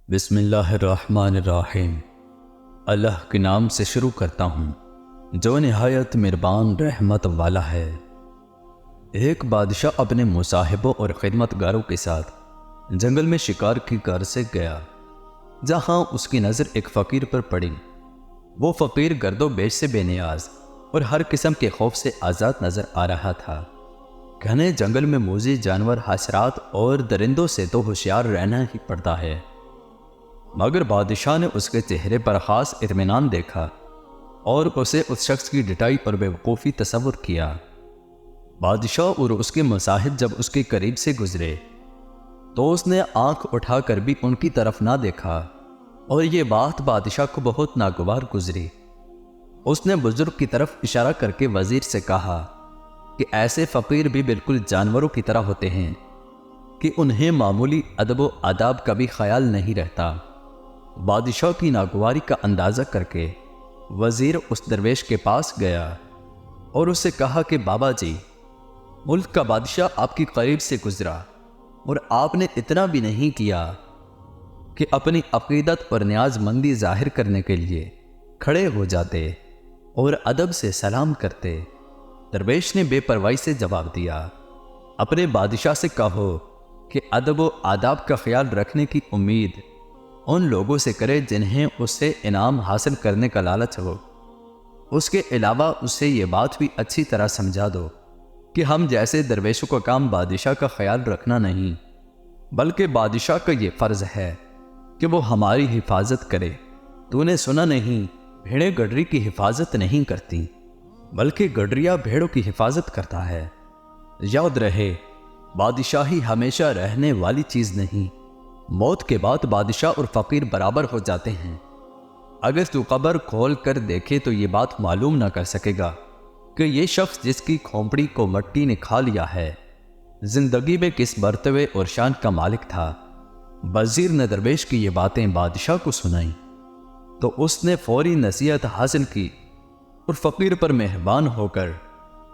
بسم اللہ الرحمن الرحیم۔ اللہ کے نام سے شروع کرتا ہوں جو نہایت مہربان رحمت والا ہے۔ ایک بادشاہ اپنے مصاحبوں اور خدمتگاروں کے ساتھ جنگل میں شکار کی غرض سے گیا، جہاں اس کی نظر ایک فقیر پر پڑی۔ وہ فقیر گرد و بیش سے بے نیاز اور ہر قسم کے خوف سے آزاد نظر آ رہا تھا۔ گھنے جنگل میں موذی جانور، حشرات اور درندوں سے تو ہوشیار رہنا ہی پڑتا ہے، مگر بادشاہ نے اس کے چہرے پر خاص اطمینان دیکھا اور اسے اس شخص کی ڈٹائی اور بیوقوفی تصور کیا۔ بادشاہ اور اس کے مصاحب جب اس کے قریب سے گزرے تو اس نے آنکھ اٹھا کر بھی ان کی طرف نہ دیکھا، اور یہ بات بادشاہ کو بہت ناگوار گزری۔ اس نے بزرگ کی طرف اشارہ کر کے وزیر سے کہا کہ ایسے فقیر بھی بالکل جانوروں کی طرح ہوتے ہیں کہ انہیں معمولی ادب و آداب کا بھی خیال نہیں رہتا۔ بادشاہ کی ناگواری کا اندازہ کر کے وزیر اس درویش کے پاس گیا اور اس سے کہا کہ بابا جی، ملک کا بادشاہ آپ کے قریب سے گزرا اور آپ نے اتنا بھی نہیں کیا کہ اپنی عقیدت اور نیاز مندی ظاہر کرنے کے لیے کھڑے ہو جاتے اور ادب سے سلام کرتے۔ درویش نے بے پرواہی سے جواب دیا، اپنے بادشاہ سے کہو کہ ادب و آداب کا خیال رکھنے کی امید ان لوگوں سے کرے جنہیں اس سے انعام حاصل کرنے کا لالچ ہو۔ اس کے علاوہ اس سے یہ بات بھی اچھی طرح سمجھا دو کہ ہم جیسے درویشوں کا کام بادشاہ کا خیال رکھنا نہیں، بلکہ بادشاہ کا یہ فرض ہے کہ وہ ہماری حفاظت کرے۔ تو نے سنا نہیں، بھیڑیں گڈری کی حفاظت نہیں کرتی، بلکہ گڈریا بھیڑوں کی حفاظت کرتا ہے۔ یاد رہے، بادشاہی ہمیشہ رہنے والی چیز نہیں، موت کے بعد بادشاہ اور فقیر برابر ہو جاتے ہیں۔ اگر تو قبر کھول کر دیکھے تو یہ بات معلوم نہ کر سکے گا کہ یہ شخص جس کی کھوپڑی کو مٹی نے کھا لیا ہے، زندگی میں کس مرتبے اور شان کا مالک تھا۔ وزیر نے درویش کی یہ باتیں بادشاہ کو سنائیں تو اس نے فوری نصیحت حاصل کی اور فقیر پر مہربان ہو کر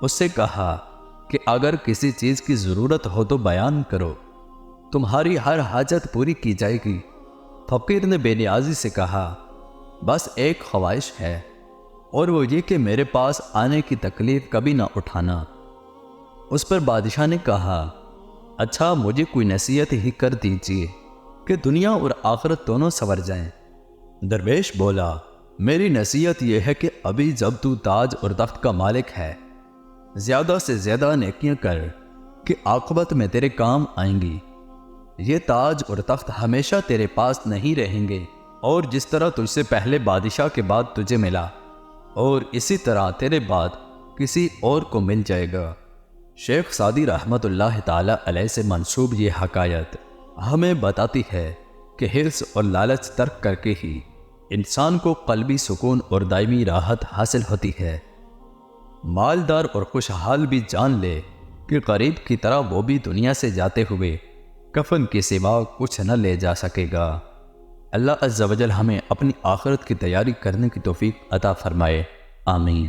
اس سے کہا کہ اگر کسی چیز کی ضرورت ہو تو بیان کرو، تمہاری ہر حاجت پوری کی جائے گی۔ فقیر نے بے نیازی سے کہا، بس ایک خواہش ہے، اور وہ یہ کہ میرے پاس آنے کی تکلیف کبھی نہ اٹھانا۔ اس پر بادشاہ نے کہا، اچھا مجھے کوئی نصیحت ہی کر دیجیے کہ دنیا اور آخرت دونوں سنور جائیں۔ درویش بولا، میری نصیحت یہ ہے کہ ابھی جب تو تاج اور تخت کا مالک ہے، زیادہ سے زیادہ نیکیاں کر کہ عاقبت میں تیرے کام آئیں گی۔ یہ تاج اور تخت ہمیشہ تیرے پاس نہیں رہیں گے، اور جس طرح تجھ سے پہلے بادشاہ کے بعد تجھے ملا، اور اسی طرح تیرے بعد کسی اور کو مل جائے گا۔ شیخ سعدی رحمت اللہ تعالی علیہ سے منسوب یہ حکایت ہمیں بتاتی ہے کہ حرص اور لالچ ترک کر کے ہی انسان کو قلبی سکون اور دائمی راحت حاصل ہوتی ہے۔ مالدار اور خوشحال بھی جان لے کہ غریب کی طرح وہ بھی دنیا سے جاتے ہوئے کفن کے سوا کچھ نہ لے جا سکے گا۔ اللہ عز و جل ہمیں اپنی آخرت کی تیاری کرنے کی توفیق عطا فرمائے، آمین۔